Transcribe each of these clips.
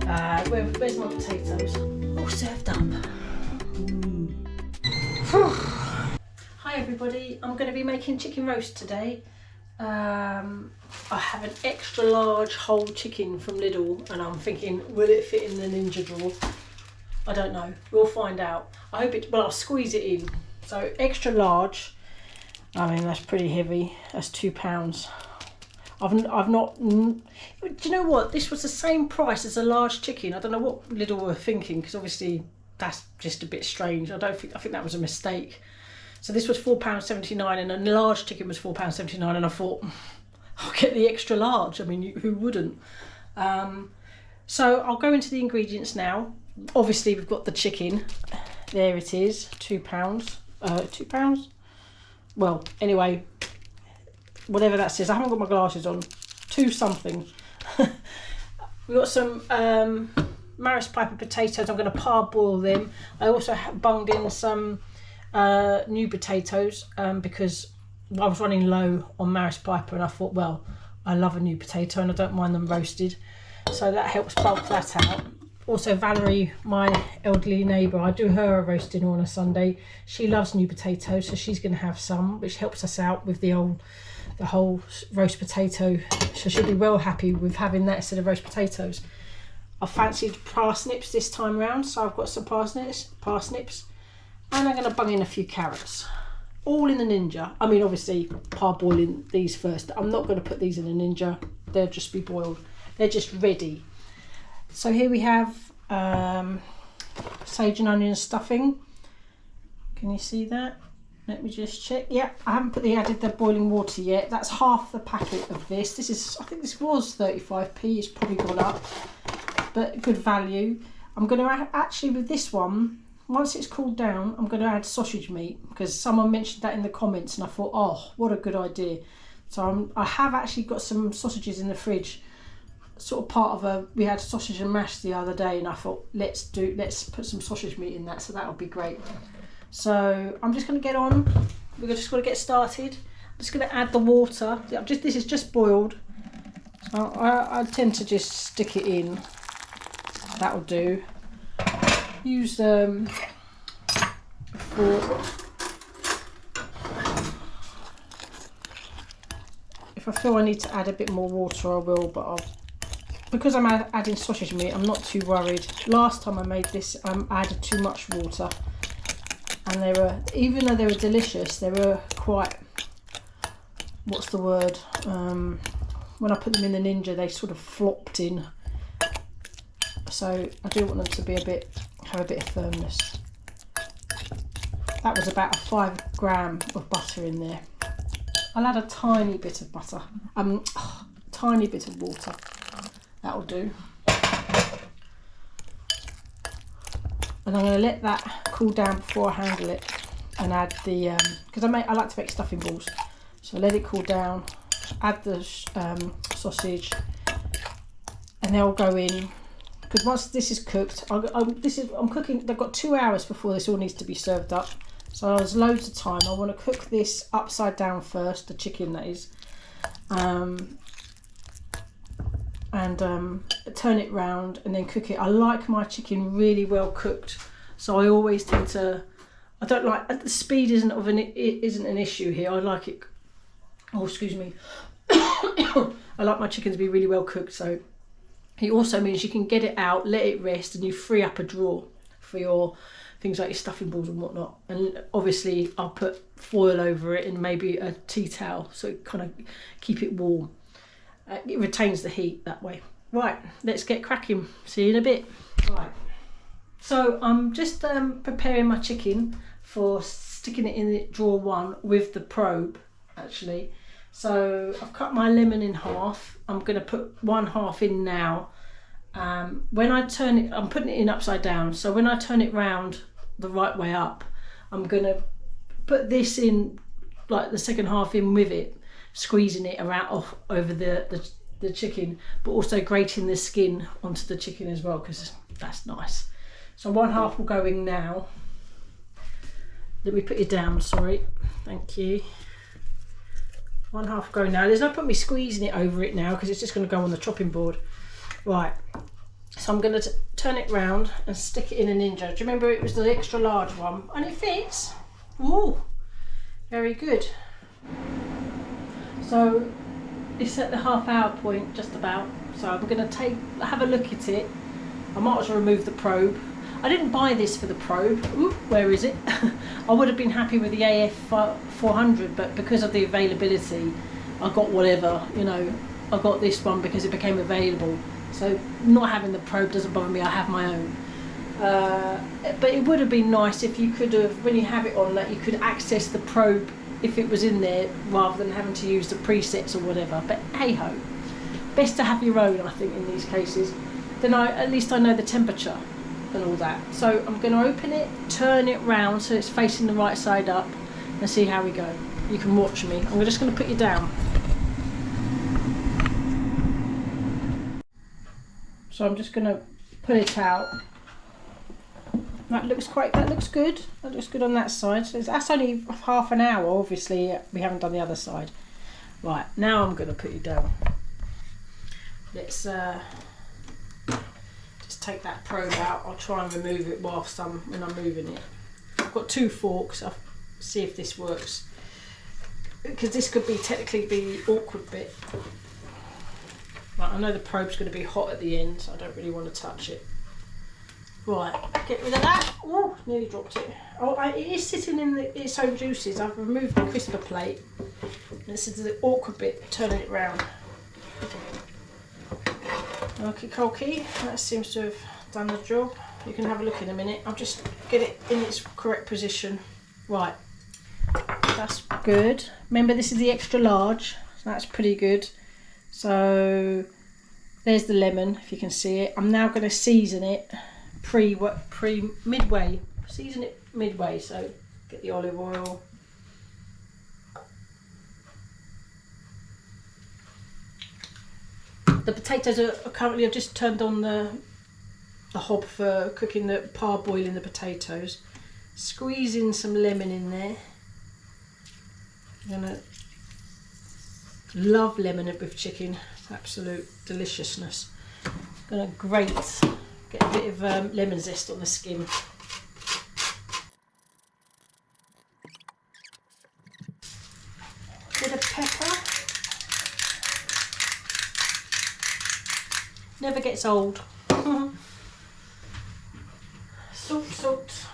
Where's my potatoes? All served up. Hi everybody, I'm going to be making chicken roast today. I have an extra large whole chicken from Lidl and I'm thinking, will it fit in the ninja drawer? I don't know, we'll find out. I hope it, well, I'll squeeze it in. So extra large, I mean that's pretty heavy, that's £2. I've not, do you know what, this was the same price as a large chicken. I don't know what Lidl were thinking, because obviously that's just a bit strange. I think that was a mistake. So this was £4.79 and a large chicken was £4.79, and I thought, I'll get the extra large. I mean, who wouldn't? So I'll go into the ingredients now. Obviously we've got the chicken, there it is, £2. £2? Well, anyway, whatever that says. I haven't got my glasses on. 2 something. We've got some Maris Piper potatoes. I'm going to parboil them. I also bunged in some new potatoes because I was running low on Maris Piper and I thought, well, I love a new potato and I don't mind them roasted. So that helps bulk that out. Also Valerie, my elderly neighbour, I do her a roasting on a Sunday. She loves new potatoes, so she's going to have some, which helps us out with the whole roast potato. So she'll be well happy with having that instead of roast potatoes. I fancied parsnips this time round, so I've got some parsnips, and I'm going to bung in a few carrots. All in the Ninja. I mean, obviously parboiling these first. I'm not going to put these in a Ninja. They'll just be boiled. They're just ready. So here we have sage and onion stuffing. Can you see that? Let me just check. Yeah, I haven't added the boiling water yet. That's half the packet of this. This is, I think this was 35p. It's probably gone up, but good value. I'm going to actually, with this one, once it's cooled down, I'm going to add sausage meat because someone mentioned that in the comments and I thought, oh, what a good idea. So I have actually got some sausages in the fridge. Sort of part of we had sausage and mash the other day and I thought let's put some sausage meat in that, so that'll be great. So I'm just going to get on. We're just going to get started. I'm just going to add the water. This is just boiled, so I tend to just stick it in. That'll do. Use fork. If I feel I need to add a bit more water I will, but because I'm adding sausage meat, I'm not too worried. Last time I made this, I added too much water, and they were, even though they were delicious, they were quite, what's the word? When I put them in the Ninja, they sort of flopped in. So I do want them to be have a bit of firmness. That was about a 5 gram of butter in there. I'll add a tiny bit of butter, tiny bit of water. That'll do. And I'm going to let that cool down before I handle it and add the, because I like to make stuffing balls. So let it cool down, add the sausage, and they'll go in. Because once this is cooked, I'm cooking, they've got 2 hours before this all needs to be served up. So there's loads of time. I want to cook this upside down first, the chicken that is. And turn it round and then cook it. I like my chicken really well cooked, so I always tend to, I don't like, the speed isn't an issue here. I like it, oh excuse me, I like my chicken to be really well cooked, so it also means you can get it out, let it rest, and you free up a drawer for your things like your stuffing balls and whatnot. And obviously I'll put foil over it and maybe a tea towel, so kind of keep it warm. It retains the heat that way. Right, let's get cracking. See you in a bit. Right, so I'm just preparing my chicken for sticking it in the drawer 1 with the probe, actually. So I've cut my lemon in half. I'm going to put 1/2 in now. When I turn it, I'm putting it in upside down. So when I turn it round the right way up, I'm going to put this in, like the second half in with it, squeezing it around off over the chicken, but also grating the skin onto the chicken as well, because that's nice. So 1/2 will go in now. Let me put you down, sorry, thank you. 1/2 go now. There's no point me squeezing it over it now because it's just going to go on the chopping board. Right, So I'm going to turn it round and stick it in a Ninja. Do you remember it was the extra large one? And it fits. Ooh, very good. So it's at the half-hour point, just about. So I'm going to have a look at it. I might as well remove the probe. I didn't buy this for the probe. Ooh, where is it? I would have been happy with the AF 400, but because of the availability, I got whatever, you know. I got this one because it became available. So not having the probe doesn't bother me. I have my own. But it would have been nice if you could have, when you have it on, that you could access the probe if it was in there, rather than having to use the presets or whatever. But hey ho, best to have your own, I think, in these cases. Then at least I know the temperature and all that. So I'm going to open it, turn it round so it's facing the right side up, and see how we go. You can watch me. I'm just going to put you down. So I'm just going to pull it out. That looks good. That looks good on that side. So that's only half an hour. Obviously, we haven't done the other side. Right, now I'm going to put you down. Let's just take that probe out. I'll try and remove it when I'm moving it. I've got 2 forks. I'll see if this works, because this could technically be the awkward bit. Right, I know the probe's going to be hot at the end, so I don't really want to touch it. Right, get rid of that. Oh, nearly dropped it. Oh, it is sitting in its own juices. I've removed the crisper plate. This is the awkward bit, turning it round. Okay, that seems to have done the job. You can have a look in a minute. I'll just get it in its correct position. Right, that's good. Remember, this is the extra large, so that's pretty good. So there's the lemon, if you can see it. I'm now going to season it Midway. Season it Midway. So get the olive oil. The potatoes are currently, I've just turned on the hob for cooking the parboiling the potatoes. Squeeze in some lemon in there. I'm gonna love lemon with chicken. It's absolute deliciousness. Gonna get a bit of lemon zest on the skin. Bit of pepper. Never gets old. Salt.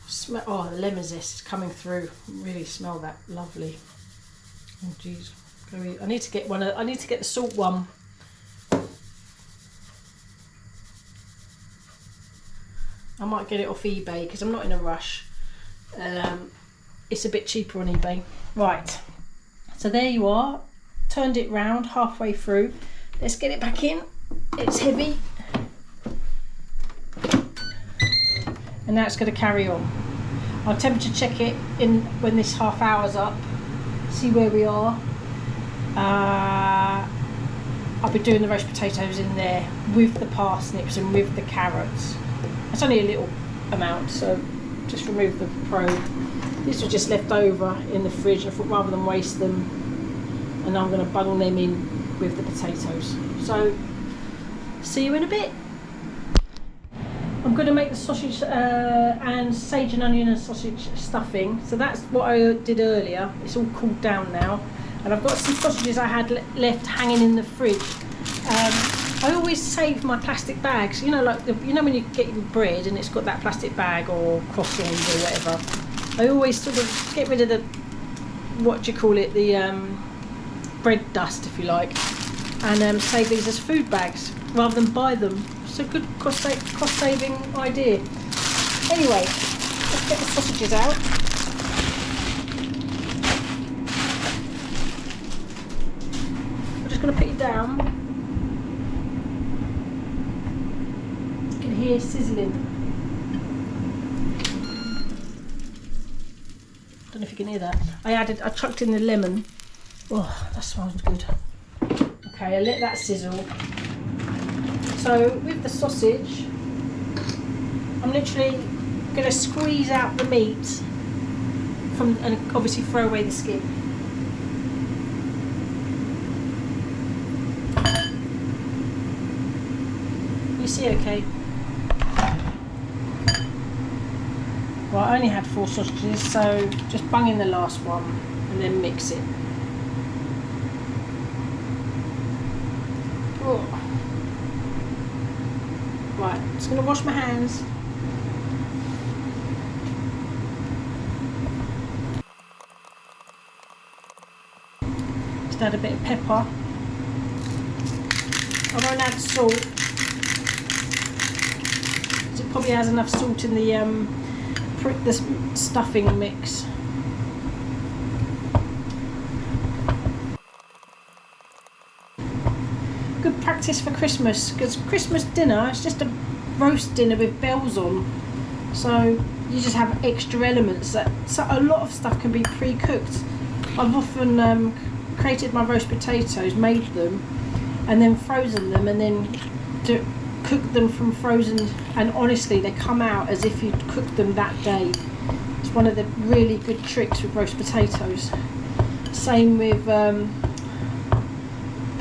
Smell. Oh, the lemon zest is coming through. Really smell that. Lovely. Oh geez. I need to get I need to get the salt one. I might get it off eBay because I'm not in a rush. It's a bit cheaper on eBay. Right. So there you are. Turned it round halfway through. Let's get it back in. It's heavy. And now it's going to carry on. I'll temperature check it in when this half hour's up. See where we are. I'll be doing the roast potatoes in there with the parsnips and with the carrots. It's only a little amount, so just remove the probe. These were just left over in the fridge. I thought rather than waste them, and I'm going to bung them in with the potatoes. So see you in a bit. I'm going to make the sausage and sage and onion and sausage stuffing. So that's what I did earlier. It's all cooled down now, and I've got some sausages I had left hanging in the fridge. I always save my plastic bags. You know, like when you get your bread and it's got that plastic bag or croissants or whatever. I always sort of get rid of the the bread dust, if you like, and save these as food bags rather than buy them. It's a good cost saving idea. Anyway, let's get the sausages out. I'm just going to put you down. You can hear sizzling. Don't know if you can hear that. I chucked in the lemon. Oh, that smells good. Okay, I let that sizzle. So with the sausage, I'm literally going to squeeze out the meat and obviously throw away the skin. you see okay? Well, I only had 4 sausages, so just bung in the last one and then mix it. Oh. Right, just going to wash my hands. Just add a bit of pepper. I won't add salt, because it probably has enough salt in the stuffing mix. Good practice for Christmas, because Christmas dinner is just a roast dinner with bells on, so you just have extra elements. That so a lot of stuff can be pre-cooked. I've often created my roast potatoes, made them, and then frozen them, and then cook them from frozen, and honestly they come out as if you'd cooked them that day. It's one of the really good tricks with roast potatoes. Same with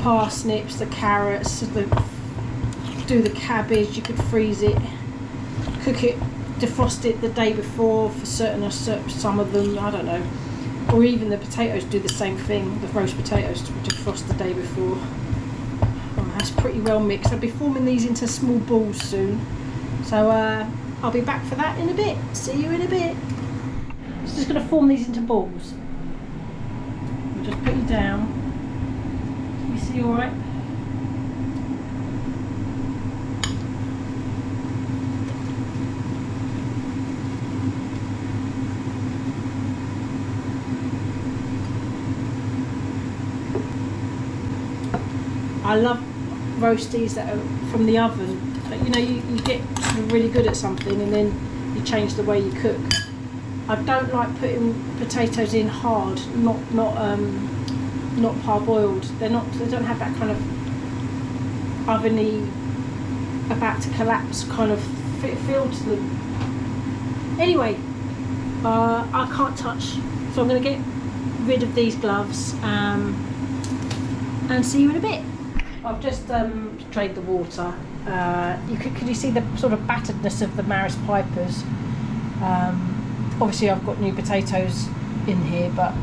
parsnips, the carrots, do the cabbage. You could freeze it, cook it, defrost it the day before for some of them, I don't know. Or even the potatoes do the same thing, the roast potatoes defrost the day before. Oh, that's pretty well mixed. I'll be forming these into small balls soon, so I'll be back for that in a bit. See you in a bit. So just going to form these into balls. I'll just put you down. Can you see all right? I love roasties that are from the oven. But, you know, you get sort of really good at something and then you change the way you cook. I don't like putting potatoes in hard, not parboiled. They don't have that kind of oveny, about to collapse kind of feel to them. Anyway, I can't touch, so I'm going to get rid of these gloves and see you in a bit. I've just drained the water. Can you see the sort of batteredness of the Maris Pipers? Obviously I've got new potatoes in here, but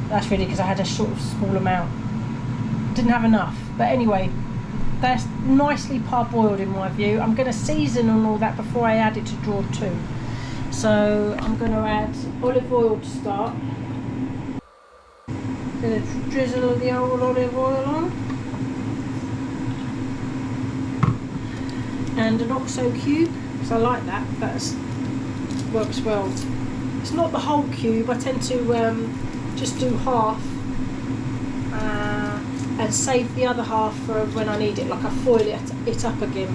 that's really because I had a sort of small amount. Didn't have enough, but anyway, they're nicely parboiled in my view. I'm going to season and all that before I add it to drawer 2. So I'm going to add olive oil to start. Going to drizzle the old olive oil on. And an oxo cube, because I like that. That works well. It's not the whole cube. I tend to just do half and save the other half for when I need it. Like I foil it up again.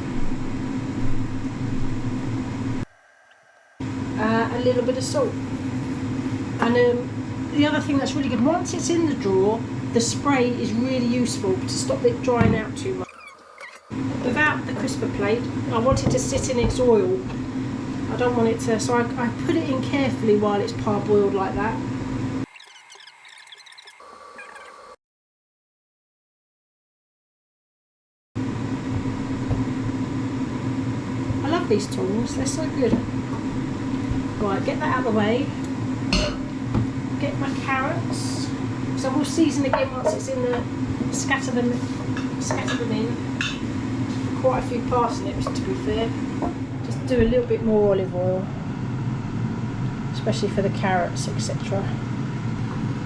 A little bit of salt. And the other thing that's really good, once it's in the drawer, the spray is really useful to stop it drying out too much. Without the crisper plate, I want it to sit in its oil. I don't want it to, so I put it in carefully while it's parboiled like that. I love these tongs, they're so good. Right, get that out of the way. Get my carrots. So we'll season again once it's in the, scatter them in. Quite a few parsnips, to be fair. Just do a little bit more olive oil, especially for the carrots, etc.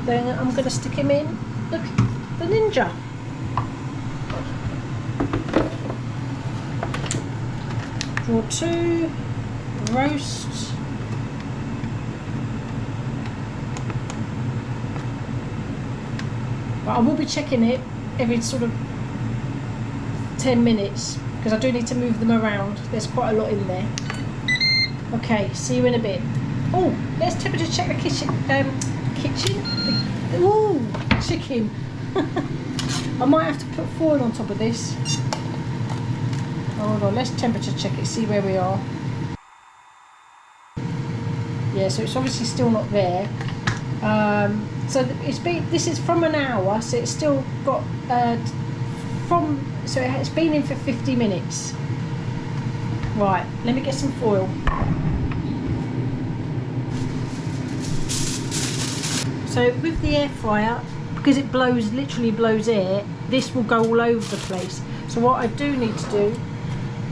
Then I'm going to stick him in. Look, the ninja. Drawer 2, roast. But I will be checking it every sort of 10 minutes because I do need to move them around. There's quite a lot in there. Okay, see you in a bit. Oh, let's temperature check the chicken. Ooh, chicken. I might have to put foil on top of this. Hold on, let's temperature check it, see where we are. Yeah, so it's obviously still not there. So this is from an hour, so it's still got so it's been in for 50 minutes. Right, let me get some foil. So with the air fryer, because it blows, literally blows air, this will go all over the place. So what I do need to do,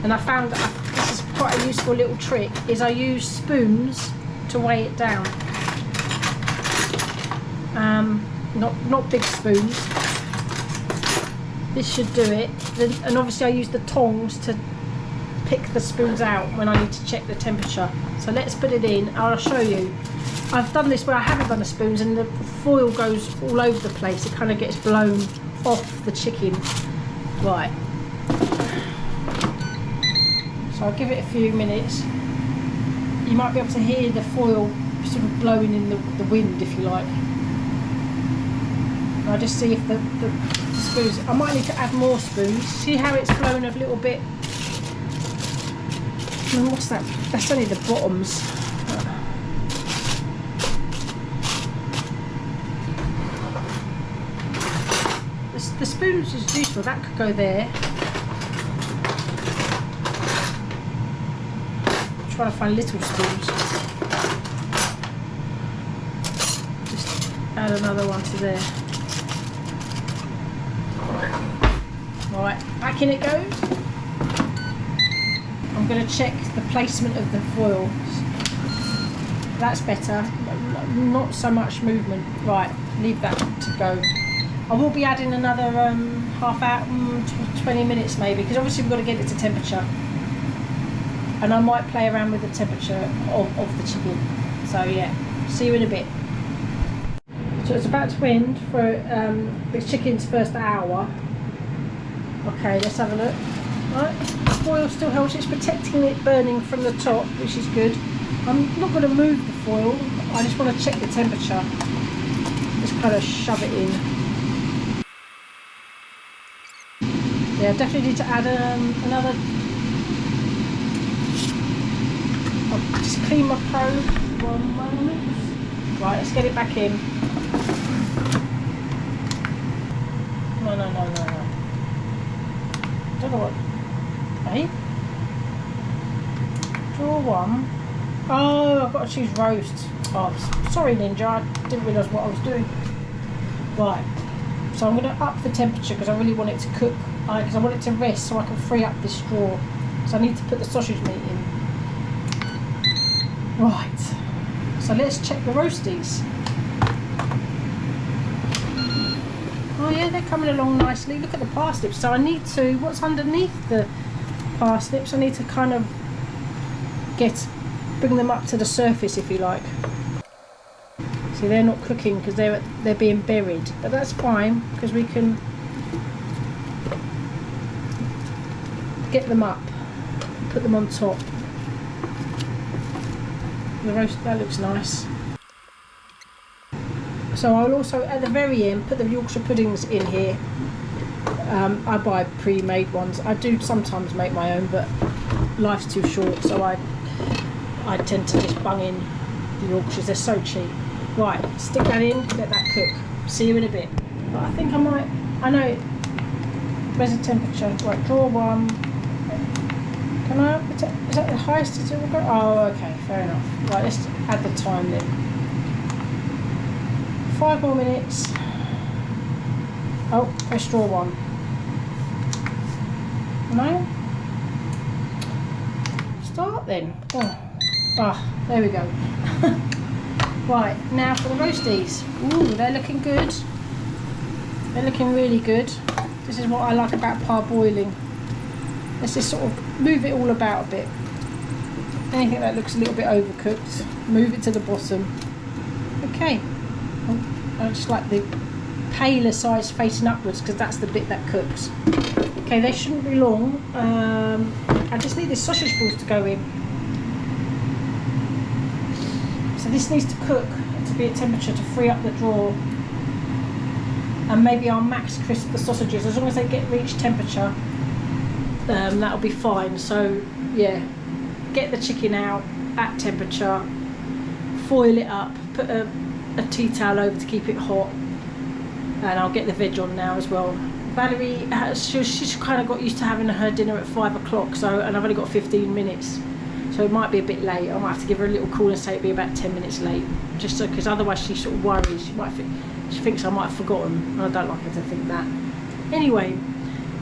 and I found that this is quite a useful little trick, is I use spoons to weigh it down. Not big spoons. This should do it. And obviously I use the tongs to pick the spoons out when I need to check the temperature. So let's put it in. I'll show you. I've done this where I haven't done the spoons and the foil goes all over the place. It kind of gets blown off the chicken. Right. So I'll give it a few minutes. You might be able to hear the foil sort of blowing in the wind, if you like. And I'll just see if the spoons, I might need to add more spoons. See how it's blown a little bit? And what's that? That's only the bottoms. The spoons is useful, that could go there. I'm trying to find little spoons. Just add another one to there. Right, back in it goes. I'm going to check the placement of the foils. That's better, not so much movement. Right, leave that to go. I will be adding another half hour, 20 minutes maybe, because obviously we've got to get it to temperature. And I might play around with the temperature of the chicken. So yeah, see you in a bit. So it's about to end for the chicken's first hour. Okay, let's have a look. Right, the foil still helps, it's protecting it burning from the top, which is good. I'm not going to move the foil, I just want to check the temperature. Just kind of shove it in. Yeah, definitely need to add another. I'll just clean my probe. 1 moment. Right, let's get it back in. No. Don't know what. Hey? Draw one. Oh, I've got to choose roast. Oh, sorry, Ninja. I didn't realise what I was doing. Right. So I'm going to up the temperature because I really want it to cook. Because I want it to rest so I can free up this straw. So I need to put the sausage meat in. Right. So let's check the roasties. Oh yeah, they're coming along nicely. Look at the parsnips. So I need to, what's underneath the parsnips? I need to kind of bring them up to the surface, if you like. See, they're not cooking because they're being buried, but that's fine because we can get them up, put them on top. The roast, that looks nice. So I'll also at the very end put the Yorkshire puddings in here. I buy pre-made ones. I do sometimes make my own, but life's too short, so I tend to just bung in the Yorkshires. They're so cheap. Right, stick that in, let that cook. See you in a bit. But I think I might. I know. Where's the temperature? Right, draw one. Can I up the is that the highest it will go? Oh, okay, fair enough. Right, let's add the time then. 5 more minutes. Oh, let's draw one. No? Start then. Oh, there we go. Right, now for the roasties. Ooh, they're looking good. They're looking really good. This is what I like about parboiling. Let's just sort of move it all about a bit. Anything that looks a little bit overcooked, move it to the bottom. Okay. Oh, I just like the paler sides facing upwards because that's the bit that cooks. Okay, they shouldn't be long. I just need the sausage balls to go in. So this needs to cook to be at temperature to free up the drawer. And maybe I'll max crisp the sausages as long as they reach temperature. That'll be fine. So yeah, get the chicken out at temperature, foil it up, put a tea towel over to keep it hot, and I'll get the veg on now as well. Valerie, she's kind of got used to having her dinner at 5 o'clock, so, and I've only got 15 minutes. So it might be a bit late. I might have to give her a little call and say it'll be about 10 minutes late. Just so, because otherwise she sort of worries. She thinks I might have forgotten. And I don't like her to think that. Anyway,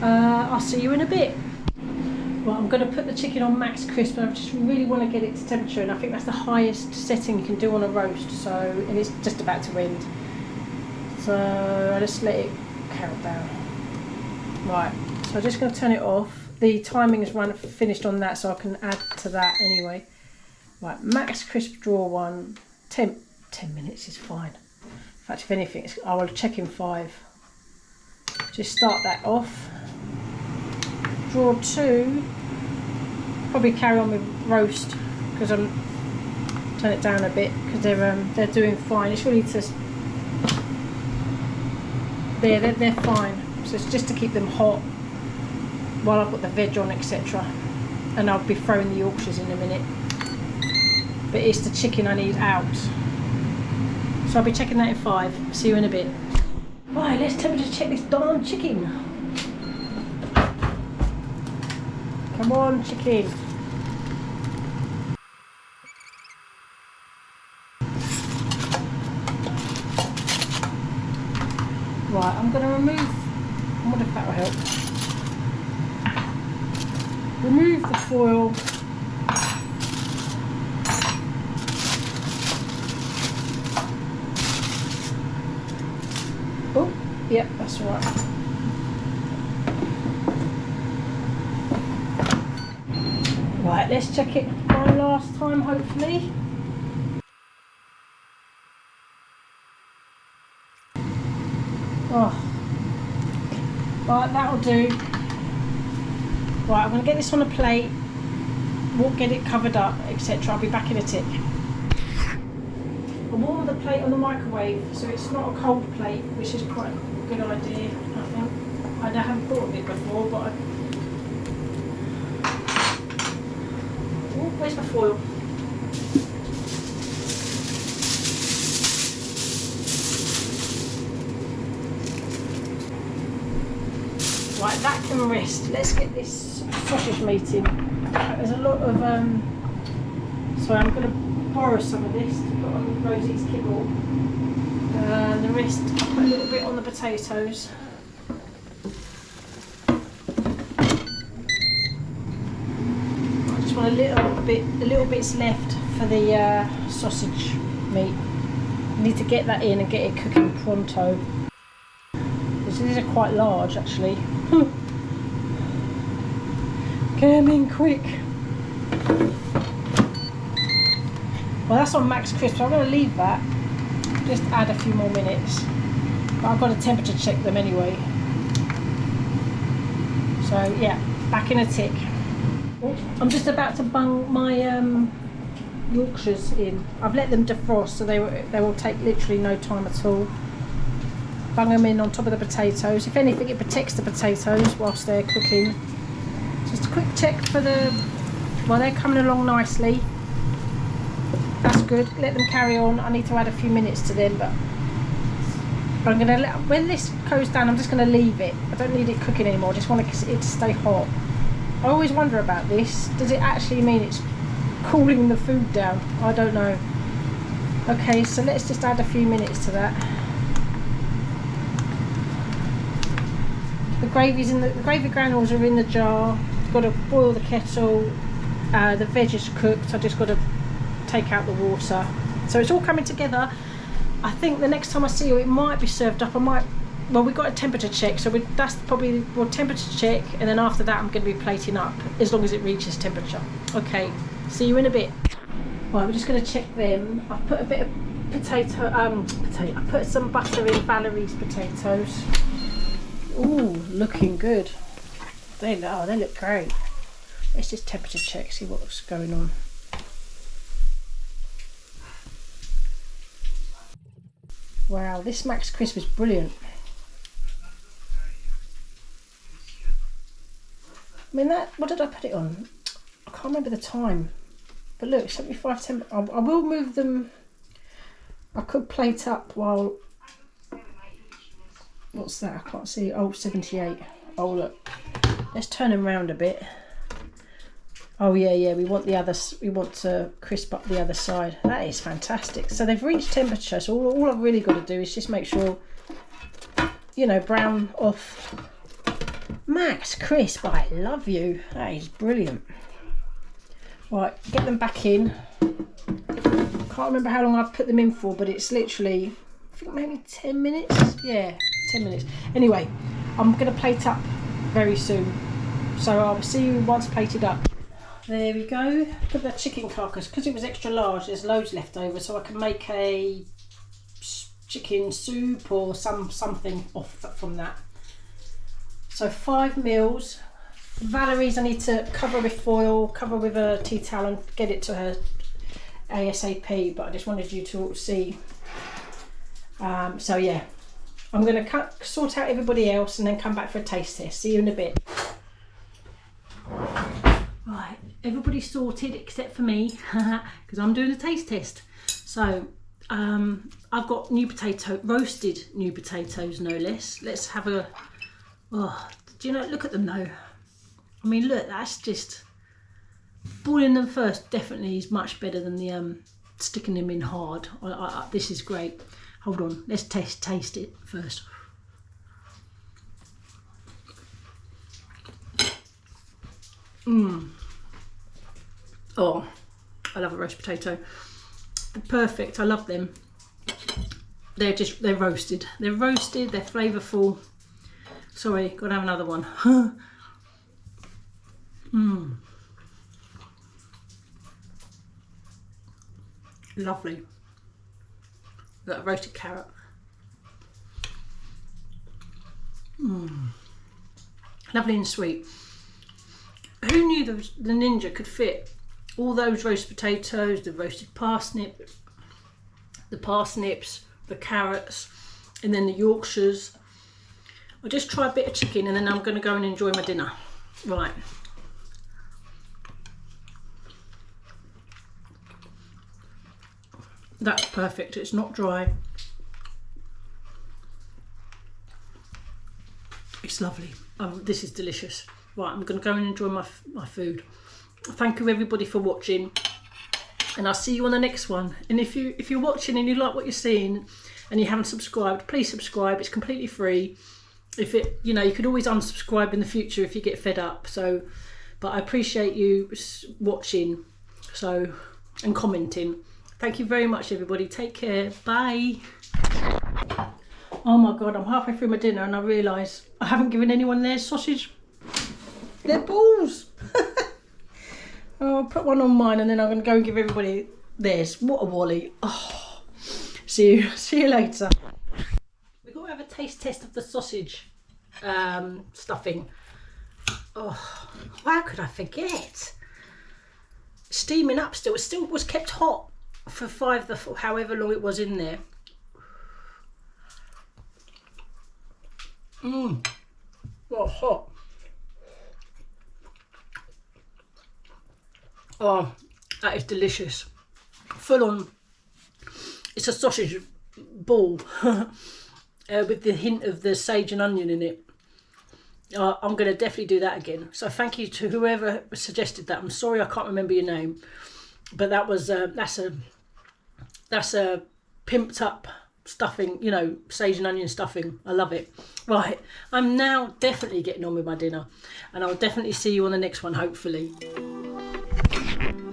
I'll see you in a bit. Well, I'm going to put the chicken on max crisp, and I just really want to get it to temperature, and I think that's the highest setting you can do on a roast. So, and it's just about to end. So I'll just let it count down. Right, so I'm just going to turn it off. The timing is finished on that, so I can add to that anyway. Right, max crisp draw 1. 10 minutes is fine. In fact, if anything, I will check in 5. Just start that off. Draw 2. Probably carry on with roast because I'm turn it down a bit because they're doing fine. It's really just they're fine. So it's just to keep them hot while I've got the veg on, etc. And I'll be throwing the Yorkshires in a minute. But it's the chicken I need out. So I'll be checking that in 5. See you in a bit. Right, let's temperature check this darn chicken. Come on, chicken. Right, I'm going to remove, I wonder if that will help. Remove the foil. Oh, yep, that's all right. Right, let's check it one last time, hopefully. Oh, right, that'll do. Right, I'm going to get this on a plate, we'll get it covered up, etc. I'll be back in a tick. I warm the plate on the microwave so it's not a cold plate, which is quite a good idea, I think. I haven't thought of it before, but oh, where's my foil? Right, that can rest. Let's get this sausage meat in. There's a lot of sorry, I'm going to borrow some of this to put on Rosie's kibble. The rest, I'll put a little bit on the potatoes. I just want a little bit's left for the sausage meat. I need to get that in and get it cooking pronto. These are quite large actually. Get them in quick. Well, that's on max crisp, so I'm going to leave that. Just add a few more minutes. But I've got to temperature check them anyway. So yeah, back in a tick. Oh, I'm just about to bung my Yorkshires in. I've let them defrost, so they will take literally no time at all. Bung them in on top of the potatoes. If anything, it protects the potatoes whilst they're cooking. Just a quick check for well, they're coming along nicely. That's good. Let them carry on. I need to add a few minutes to them, but I'm going to when this goes down, I'm just going to leave it. I don't need it cooking anymore. I just want it to stay hot. I always wonder about this. Does it actually mean it's cooling the food down? I don't know. Okay, so let's just add a few minutes to that. The gravy's in the gravy granules are in the jar. Got to boil the kettle. The veg is cooked. I just got to take out the water. So it's all coming together. I think the next time I see you, it might be served up. Well, we've got a temperature check, so that's probably we'll temperature check, and then after that I'm going to be plating up as long as it reaches temperature. Okay, see you in a bit. Right, we're just going to check them. I've put a bit of I put some butter in Valerie's potatoes. Ooh, looking good. They look great. Let's just temperature check, see what's going on. Wow, this max crisp is brilliant. I mean, what did I put it on? I can't remember the time. But look, 75 temp. I will move them. I could plate up while. What's that? I can't see. Oh, 78. Oh, look. Let's turn them round a bit. Oh yeah, we want the other. We want to crisp up the other side. That is fantastic. So they've reached temperature. So all I've really got to do is just make sure, you know, brown off. Max crisp. I love you. That is brilliant. Right, get them back in. Can't remember how long I've put them in for, but it's literally, I think maybe 10 minutes. Yeah, 10 minutes. Anyway, I'm going to plate up very soon. So I'll see you once plated up. There we go. Look at that chicken carcass. Because it was extra large, there's loads left over, so I can make a chicken soup or something off from that. So 5 mils. Valerie's I need to cover with foil, cover with a tea towel and get it to her ASAP, but I just wanted you to see. So yeah, I'm going to sort out everybody else and then come back for a taste test. See you in a bit. Right, everybody's sorted except for me because I'm doing a taste test. So I've got roasted new potatoes, no less. Let's have a, oh, do you know, look at them though. I mean, look, that's just, boiling them first definitely is much better than the sticking them in hard. This is great. Hold on, let's taste it first. Oh, I love a roast potato. They're perfect. I love them. They're roasted. They're roasted. They're flavourful. Sorry, gotta have another one. Lovely. That roasted carrot. Lovely and sweet. Who knew the Ninja could fit all those roast potatoes, the roasted parsnip, the parsnips, the carrots, and then the Yorkshires. I'll just try a bit of chicken and then I'm going to go and enjoy my dinner. Right. That's perfect. It's not dry. It's lovely. This is delicious. Right, I'm going to go and enjoy my food. Thank you everybody for watching, and I'll see you on the next one. And if you're watching and you like what you're seeing and you haven't subscribed, please subscribe. It's completely free. You know, you could always unsubscribe in the future if you get fed up. So, but I appreciate you watching, so, and commenting. Thank you very much, everybody. Take care. Bye. Oh my God, I'm halfway through my dinner and I realise I haven't given anyone their sausage. Their balls. Oh, I'll put one on mine and then I'm going to go and give everybody theirs. What a wally. Oh, see you later. We've got to have a taste test of the sausage stuffing. Oh, how could I forget? Steaming up still. It still was kept hot for however long it was in there. Oh, hot. Oh, that is delicious. Full on. It's a sausage ball with the hint of the sage and onion in it. I'm going to definitely do that again. So thank you to whoever suggested that. I'm sorry I can't remember your name, but that was that's a pimped up stuffing, you know, sage and onion stuffing. I love it. Right, I'm now definitely getting on with my dinner, and I'll definitely see you on the next one, hopefully.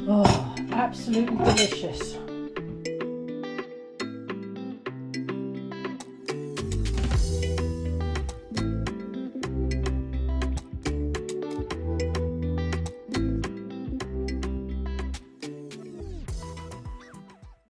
Oh, absolutely delicious.